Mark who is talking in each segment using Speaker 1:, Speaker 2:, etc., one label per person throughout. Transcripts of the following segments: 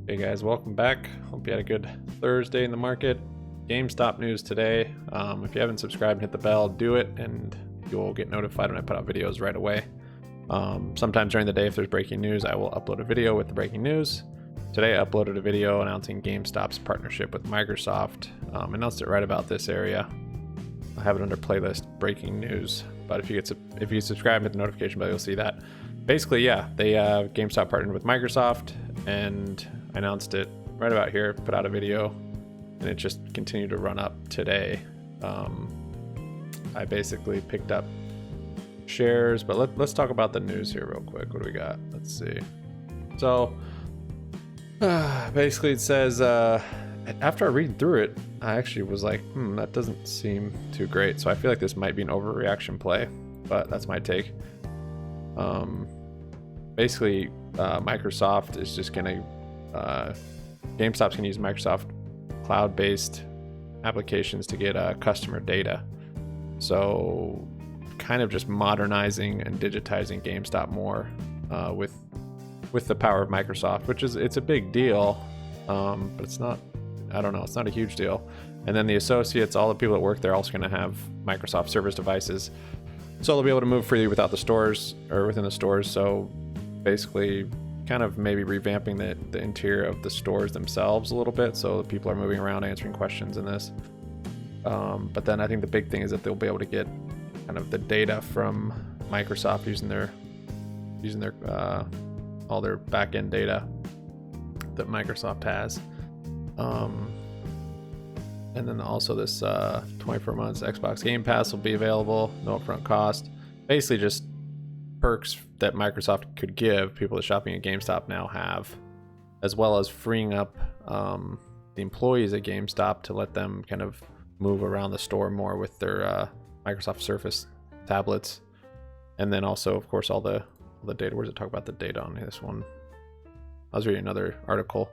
Speaker 1: Hey guys, welcome back. Hope you had a good Thursday in the market. GameStop news today. If you haven't subscribed, hit the bell, do it, and you'll get notified when I put out videos right away. Sometimes during the day, if there's breaking news, I will upload a video with the breaking news. Today I uploaded a video announcing GameStop's partnership with Microsoft. Announced it right about this area. I have it under playlist breaking news, but if you subscribe and hit the notification bell, you'll see that. Basically, yeah, they GameStop partnered with Microsoft, and I announced it right about here, put out a video, and it just continued to run up today. I basically picked up shares, but let's talk about the news here real quick. What do we got? Let's see. So basically it says, after I read through it, I actually was like, that doesn't seem too great. So I feel like this might be an overreaction play, but that's my take. Basically, Microsoft is just gonna, GameStop's gonna use Microsoft cloud-based applications to get customer data. So kind of just modernizing and digitizing GameStop more with the power of Microsoft, which it's a big deal, but it's not, I don't know, it's not a huge deal. And then the associates, all the people that work there, are also going to have Microsoft service devices, so they'll be able to move freely without the stores or within the stores. So basically kind of maybe revamping the interior of the stores themselves a little bit, so people are moving around answering questions in this. But then I think the big thing is that they'll be able to get kind of the data from Microsoft using their all their back-end data that Microsoft has. And then also this 24 months Xbox Game Pass will be available, no upfront cost. Basically just perks that Microsoft could give people that shopping at GameStop now have, as well as freeing up the employees at GameStop to let them kind of move around the store more with their Microsoft Surface tablets. And then also, of course, all the data. Where does it talk about the data on this one? I was reading another article.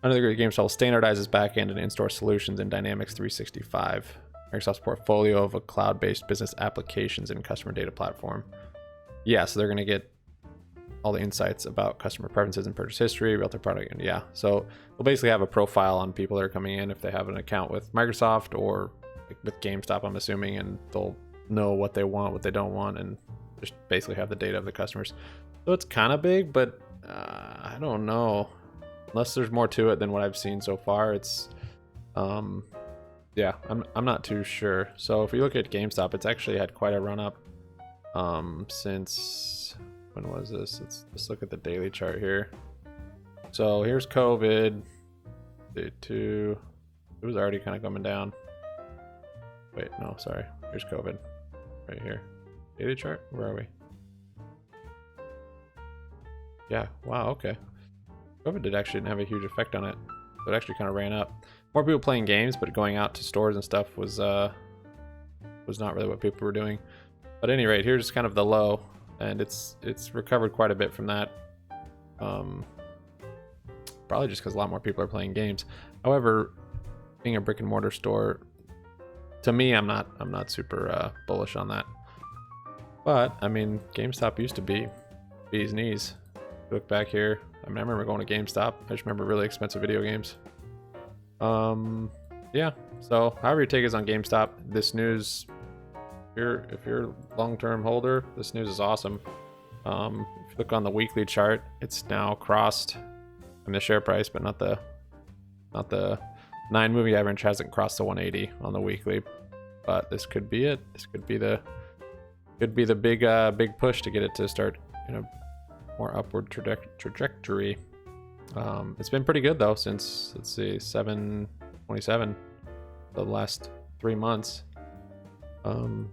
Speaker 1: Under the GameStop standardizes backend and in-store solutions in Dynamics 365, Microsoft's portfolio of a cloud-based business applications and customer data platform. Yeah, so they're going to get all the insights about customer preferences and purchase history, realtor product, and yeah. So they'll basically have a profile on people that are coming in if they have an account with Microsoft or with GameStop, I'm assuming, and they'll know what they want, what they don't want, and just basically have the data of the customers. So it's kind of big, but I don't know. Unless there's more to it than what I've seen so far, it's yeah, I'm not too sure. So if you look at GameStop, it's actually had quite a run up since, when was this? Let's look at the daily chart here. So here's COVID. Day 2. It was already kind of coming down. Wait, no, sorry. Here's COVID right here. Daily chart? Where are we? Yeah, wow, okay. COVID didn't have a huge effect on it. So it actually kind of ran up. More people playing games, but going out to stores and stuff was not really what people were doing. But at any rate, here's kind of the low, and it's recovered quite a bit from that. Probably just because a lot more people are playing games. However, being a brick and mortar store, to me, I'm not super bullish on that. But I mean, GameStop used to be bee's knees. Look back here. I mean, I remember going to GameStop. I just remember really expensive video games. Yeah. So, however your take is on GameStop, this news, if you're a long-term holder, this news is awesome. If you look on the weekly chart, it's now crossed. The share price, but not the 9 movie average hasn't crossed the 180 on the weekly. But this could be it. This could be the big push to get it to start, more upward trajectory. It's been pretty good though since, let's see, 7/27, the last 3 months.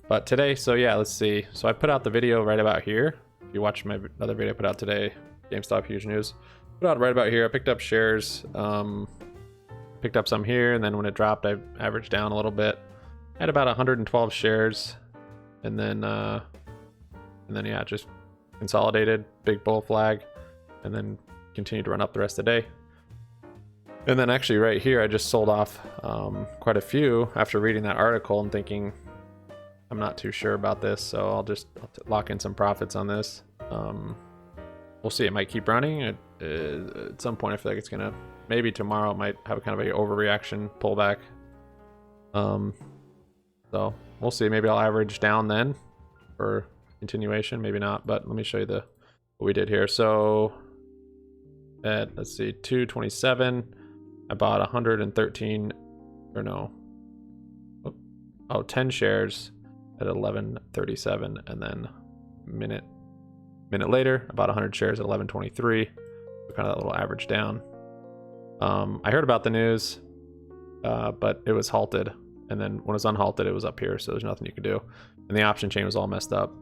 Speaker 1: But today, so yeah, let's see. So I put out the video right about here. If you watch my other video I put out today, GameStop huge news, put out right about here. I picked up shares, picked up some here, and then when it dropped, I averaged down a little bit. I had about 112 shares, and then yeah, just consolidated, big bull flag, and then continued to run up the rest of the day. And then actually right here, I just sold off quite a few after reading that article and thinking, I'm not too sure about this, so I'll lock in some profits on this. We'll see. It might keep running. at some point I feel like it's gonna, maybe tomorrow it might have a kind of a overreaction pullback. So we'll see. Maybe I'll average down then for continuation, maybe not, but let me show you what we did here. So at, let's see, 227, I bought 113, or no, 10 shares at 1137, and then minute later about 100 shares at 1123. So kind of that little average down. I heard about the news, but it was halted, and then when it was unhalted it was up here, so there's nothing you could do, and the option chain was all messed up.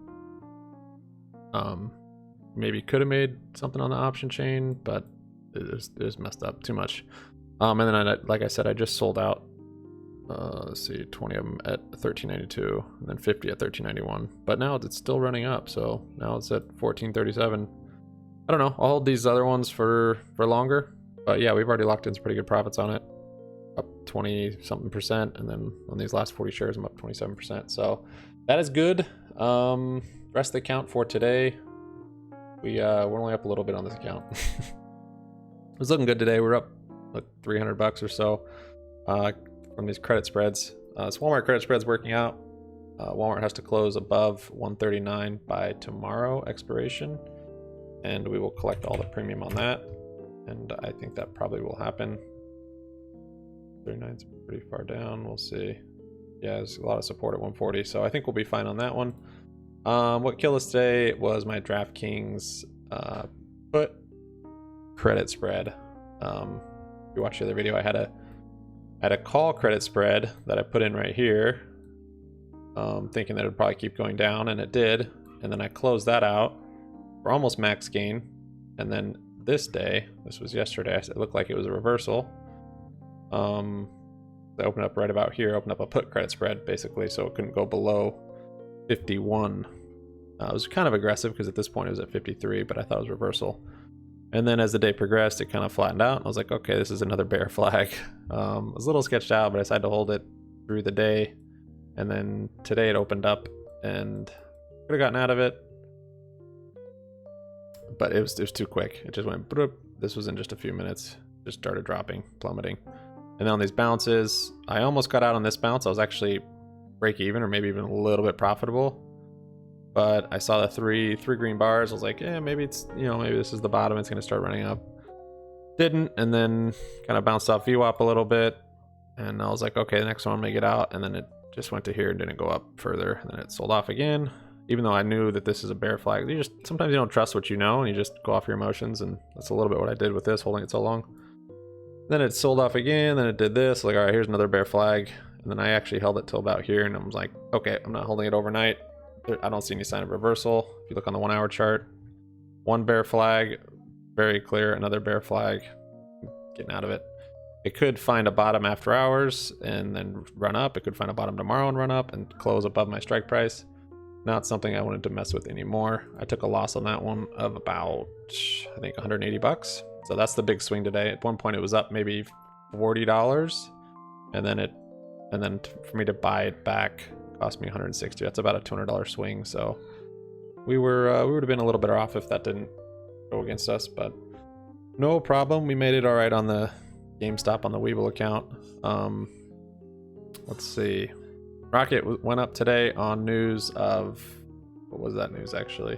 Speaker 1: Maybe could have made something on the option chain, but it was messed up too much. And then like I said, I just sold out, let's see, 20 of them at 1392, and then 50 at 1391, but now it's still running up, so now it's at 1437. I don't know, I'll hold these other ones for longer, but yeah, we've already locked in some pretty good profits on it, up 20 something percent, and then on these last 40 shares I'm up 27%, so that is good. Rest of the account for today, we're only up a little bit on this account. It was looking good today. We're up like $300 or so from these credit spreads. So Walmart credit spreads working out. Walmart has to close above 139 by tomorrow expiration, and we will collect all the premium on that, and I think that probably will happen. 39's pretty far down, we'll see. Yeah, there's a lot of support at 140, so I think we'll be fine on that one. What killed us today was my DraftKings put credit spread. If you watched the other video, I had a call credit spread that I put in right here, thinking that it would probably keep going down, and it did, and then I closed that out for almost max gain, and then this day, this was yesterday, it looked like it was a reversal. I opened up right about here, opened up a put credit spread basically, so it couldn't go below 51. It was kind of aggressive because at this point it was at 53, but I thought it was reversal. And then as the day progressed, it kind of flattened out. I was like, okay, this is another bear flag. I was a little sketched out, but I decided to hold it through the day. And then today it opened up and could have gotten out of it, but it was too quick. It just went, bloop. This was in just a few minutes, just started dropping, plummeting. And then on these bounces, I almost got out on this bounce. I was actually break even or maybe even a little bit profitable. But I saw the three green bars. I was like, yeah, maybe it's, maybe this is the bottom. It's going to start running up. Didn't, and then kind of bounced off VWAP a little bit. And I was like, okay, the next one I'm going to get out. And then it just went to here and didn't go up further. And then it sold off again. Even though I knew that this is a bear flag, sometimes you don't trust what you know and you just go off your emotions. And that's a little bit what I did with this, holding it so long. Then it sold off again. Then it did this. Like, all right, here's another bear flag. And then I actually held it till about here. And I was like, okay, I'm not holding it overnight. I don't see any sign of reversal. If you look on the 1 hour chart, one bear flag, very clear, another bear flag, getting out of it. It could find a bottom after hours and then run up. It could find a bottom tomorrow and run up and close above my strike price. Not something I wanted to mess with anymore. I took a loss on that one of about, I think, $180. So that's the big swing today. At one point it was up maybe $40, and then for me to buy it back cost me 160. That's about a $200 swing. So we would have been a little better off if that didn't go against us, but no problem. We made it all right on the GameStop on the Webull account. Let's see. Rocket went up today on news of, what was that news actually?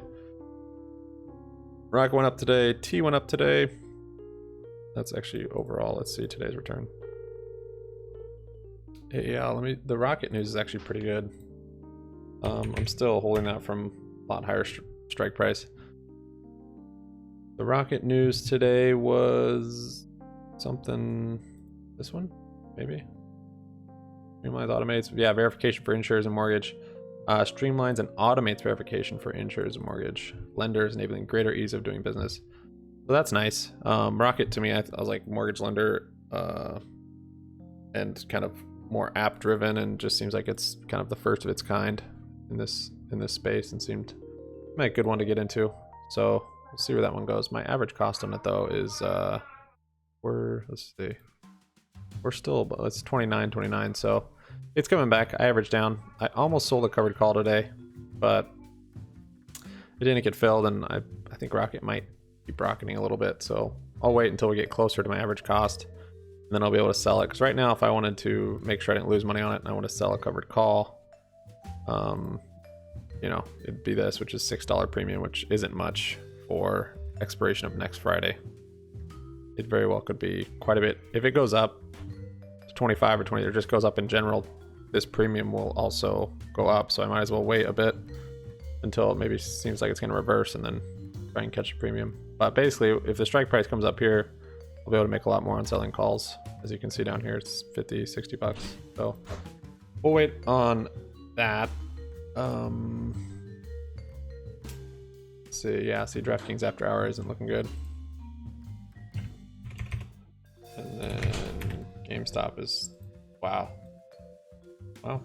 Speaker 1: Rocket went up today. T went up today. That's actually overall. Let's see today's return. Yeah, the Rocket news is actually pretty good. I'm still holding that from a lot higher strike price. The Rocket news today was something, this one, maybe? Streamlines, automates, yeah, verification for insurers and mortgage. Streamlines and automates verification for insurers and mortgage. Lenders enabling greater ease of doing business. So that's nice. Rocket to me, I was like mortgage lender, and kind of more app driven, and just seems like it's kind of the first of its kind in this space, and seemed like a good one to get into. So we'll see where that one goes. My average cost on it though is let's see, we're still, it's 29.29, so it's coming back. I averaged down. I almost sold a covered call today, but it didn't get filled, and I think Rocket might keep rocketing a little bit. So I'll wait until we get closer to my average cost, and then I'll be able to sell it. Because right now, if I wanted to make sure I didn't lose money on it and I want to sell a covered call, you know, it'd be this, which is $6 premium, which isn't much for expiration of next Friday. It very well could be quite a bit. If it goes up to 25 or 20, or just goes up in general, this premium will also go up. So I might as well wait a bit until it maybe seems like it's going to reverse and then try and catch a premium. But basically, if the strike price comes up here, I'll be able to make a lot more on selling calls. As you can see down here, it's 50, 60 bucks. So we'll wait on that. Let's see, yeah, see DraftKings after hour isn't looking good. And then GameStop is, wow,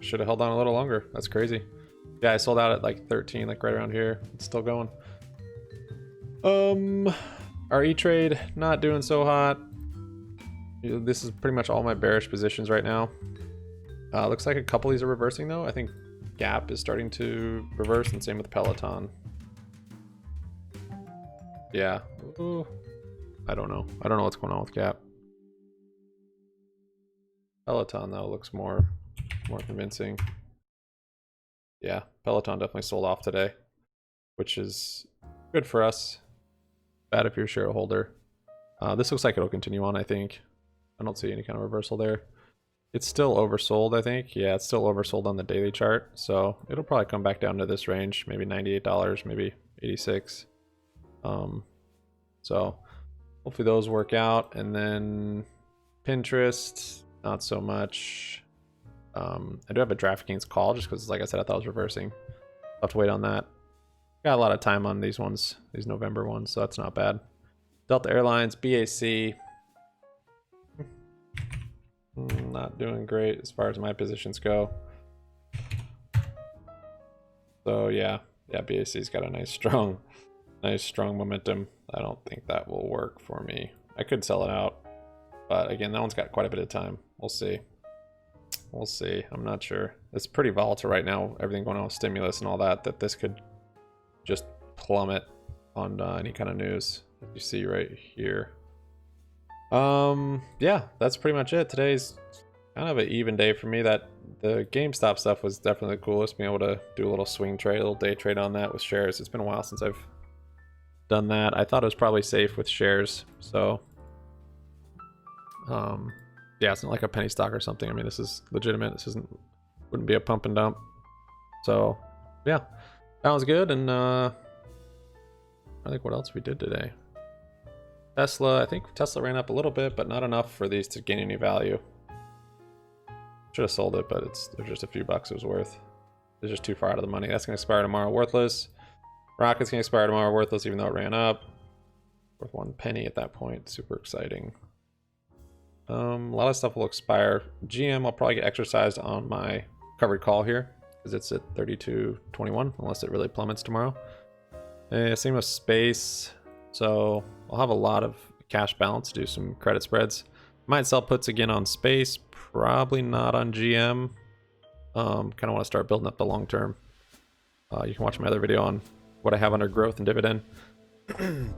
Speaker 1: should have held on a little longer. That's crazy. Yeah, I sold out at like 13, like right around here. It's still going. Our E-Trade not doing so hot. This is pretty much all my bearish positions right now. Looks like a couple of these are reversing though. I think Gap is starting to reverse, and same with Peloton. Yeah. Ooh. I don't know what's going on with Gap. Peloton though looks more convincing. Yeah, Peloton definitely sold off today, which is good for us. Bad if you're a shareholder. This looks like it'll continue on, I think. I don't see any kind of reversal there. It's still oversold, I think. Yeah, it's still oversold on the daily chart. So it'll probably come back down to this range, maybe $98, maybe 86. So hopefully those work out. And then Pinterest, not so much. I do have a DraftKings call just because, like I said, I thought it was reversing. I'll have to wait on that. Got a lot of time on these ones, these November ones, so that's not bad. Delta Airlines, BAC. Not doing great as far as my positions go. So yeah, BAC's got a nice strong momentum. I don't think that will work for me. I could sell it out, but again, that one's got quite a bit of time. We'll see. I'm not sure. It's pretty volatile right now. Everything going on with stimulus and all that. That this could just plummet on any kind of news that you see right here. Yeah, that's pretty much it. Today's kind of an even day for me. That the GameStop stuff was definitely the coolest. Being able to do a little swing trade, a little day trade on that with shares. It's been a while since I've done that. I thought it was probably safe with shares. So, yeah, it's not like a penny stock or something. I mean, this is legitimate. This wouldn't be a pump and dump. So, yeah, that was good. And I think what else we did today. Tesla, I think Tesla ran up a little bit, but not enough for these to gain any value. Should have sold it, but there's just a few bucks it was worth. It's just too far out of the money. That's going to expire tomorrow, worthless. Rocket's going to expire tomorrow, worthless, even though it ran up. Worth 1 penny at that point. Super exciting. A lot of stuff will expire. GM, I'll probably get exercised on my covered call here because it's at 32.21, unless it really plummets tomorrow. Same with Space. So I'll have a lot of cash balance to do some credit spreads. Might sell puts again on Space, probably not on GM. Kind of want to start building up the long term. You can watch my other video on what I have under growth and dividend.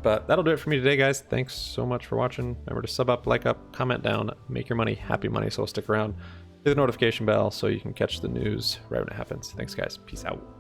Speaker 1: But that'll do it for me today, guys. Thanks so much for watching. Remember to sub up, like up, comment down, make your money happy money. So stick around, hit the notification bell so you can catch the news right when it happens. Thanks, guys. Peace out.